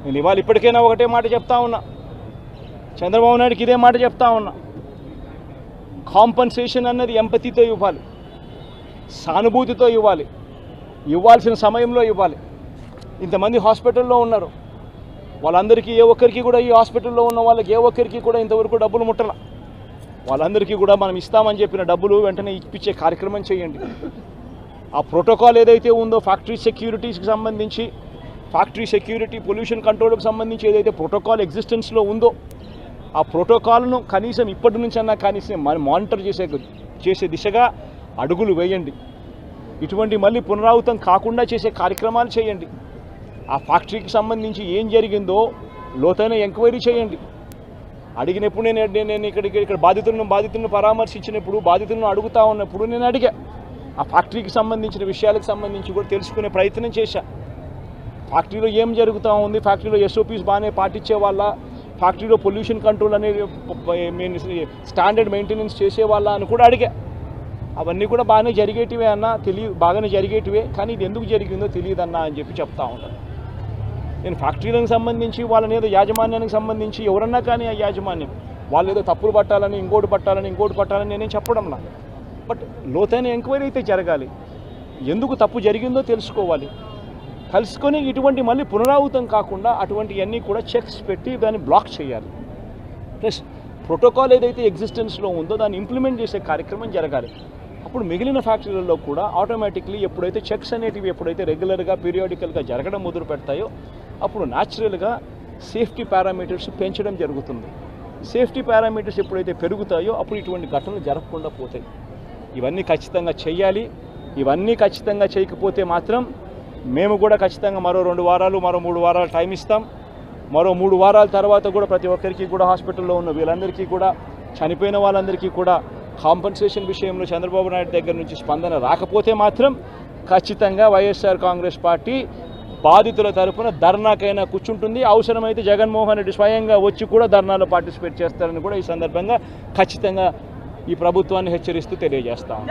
నేను ఇవాళ ఇప్పటికైనా ఒకటే మాట చెప్తా ఉన్నా, చంద్రబాబు నాయుడుకి ఇదే మాట చెప్తా ఉన్నా. కాంపన్సేషన్ అన్నది ఎంపతితో ఇవ్వాలి, సానుభూతితో ఇవ్వాలి, ఇవ్వాల్సిన సమయంలో ఇవ్వాలి. ఇంతమంది హాస్పిటల్లో ఉన్నారు, వాళ్ళందరికీ ఏ ఒక్కరికి కూడా ఈ హాస్పిటల్లో ఉన్న వాళ్ళకి ఏ ఒక్కరికి కూడా ఇంతవరకు డబ్బులు ముట్టల. వాళ్ళందరికీ కూడా మనం ఇస్తామని చెప్పిన డబ్బులు వెంటనే ఇప్పించే కార్యక్రమం చేయండి. ఆ ప్రోటోకాల్ ఏదైతే ఉందో ఫ్యాక్టరీ సెక్యూరిటీస్కి సంబంధించి, ఫ్యాక్టరీ సెక్యూరిటీ పొల్యూషన్ కంట్రోల్కి సంబంధించి ఏదైతే ప్రోటోకాల్ ఎగ్జిస్టెన్స్లో ఉందో ఆ ప్రోటోకాల్ను కనీసం ఇప్పటి నుంచన్నా కనీసం మానిటర్ చేసే దిశగా అడుగులు వేయండి. ఇటువంటి మళ్ళీ పునరావృతం కాకుండా చేసే కార్యక్రమాలు చేయండి. ఆ ఫ్యాక్టరీకి సంబంధించి ఏం జరిగిందో లోతైన ఎంక్వైరీ చేయండి. అడిగినప్పుడు నేను ఇక్కడ బాధితులను పరామర్శించినప్పుడు, బాధితులను అడుగుతా ఉన్నప్పుడు నేను అడిగా, ఆ ఫ్యాక్టరీకి సంబంధించిన విషయాలకు సంబంధించి కూడా తెలుసుకునే ప్రయత్నం చేశా. ఫ్యాక్టరీలో ఏం జరుగుతూ ఉంది, ఫ్యాక్టరీలో ఎస్ఓపీస్ బాగానే పాటించే వాళ్ళ, ఫ్యాక్టరీలో పొల్యూషన్ కంట్రోల్ అనేది స్టాండర్డ్ మెయింటెనెన్స్ చేసేవాళ్ళ అని కూడా అడిగా. అవన్నీ కూడా బాగానే జరిగేటివే అన్న, బాగానే జరిగేటివే, కానీ ఇది ఎందుకు జరిగిందో తెలియదన్నా అని చెప్పి చెప్తా ఉంటాను. నేను ఫ్యాక్టరీలకు సంబంధించి వాళ్ళని ఏదో యాజమాన్యానికి సంబంధించి ఎవరన్నా కానీ ఆ యాజమాన్యం వాళ్ళు ఏదో తప్పులు పట్టాలని ఇంకోటి పట్టాలని నేనేం చెప్పడంలా. బట్ లోతైన ఎంక్వైరీ అయితే జరగాలి. ఎందుకు తప్పు జరిగిందో తెలుసుకోవాలి. కలుసుకొని ఇటువంటి మళ్ళీ పునరావృతం కాకుండా అటువంటివన్నీ కూడా చెక్స్ పెట్టి దాన్ని బ్లాక్ చేయాలి. ప్లస్ ప్రోటోకాల్ ఏదైతే ఎగ్జిస్టెన్స్లో ఉందో దాన్ని ఇంప్లిమెంట్ చేసే కార్యక్రమం జరగాలి. అప్పుడు మిగిలిన ఫ్యాక్టరీలలో కూడా ఆటోమేటిక్లీ ఎప్పుడైతే చెక్స్ అనేటివి ఎప్పుడైతే రెగ్యులర్గా పీరియాడికల్గా జరగడం మొదలు పెడతాయో అప్పుడు న్యాచురల్గా సేఫ్టీ పారామీటర్స్ పెంచడం జరుగుతుంది. సేఫ్టీ పారామీటర్స్ ఎప్పుడైతే పెరుగుతాయో అప్పుడు ఇటువంటి ఘటనలు జరగకుండా పోతాయి. ఇవన్నీ ఖచ్చితంగా చేయాలి. ఇవన్నీ ఖచ్చితంగా చేయకపోతే మాత్రం మేము కూడా ఖచ్చితంగా మరో 2 వారాలు మరో 3 వారాలు టైం ఇస్తాం. మరో 3 వారాల తర్వాత కూడా ప్రతి ఒక్కరికి కూడా హాస్పిటల్లో ఉన్న వీళ్ళందరికీ కూడా, చనిపోయిన వాళ్ళందరికీ కూడా కాంపన్సేషన్ విషయంలో చంద్రబాబు నాయుడు దగ్గర నుంచి స్పందన రాకపోతే మాత్రం ఖచ్చితంగా వైఎస్ఆర్ కాంగ్రెస్ పార్టీ బాధితుల తరఫున ధర్నాకైనా కూర్చుంటుంది. అవసరమైతే జగన్మోహన్ రెడ్డి స్వయంగా వచ్చి కూడా ధర్నాలో పార్టిసిపేట్ చేస్తారని కూడా ఈ సందర్భంగా ఖచ్చితంగా ఈ ప్రభుత్వాన్ని హెచ్చరిస్తూ తెలియజేస్తాం.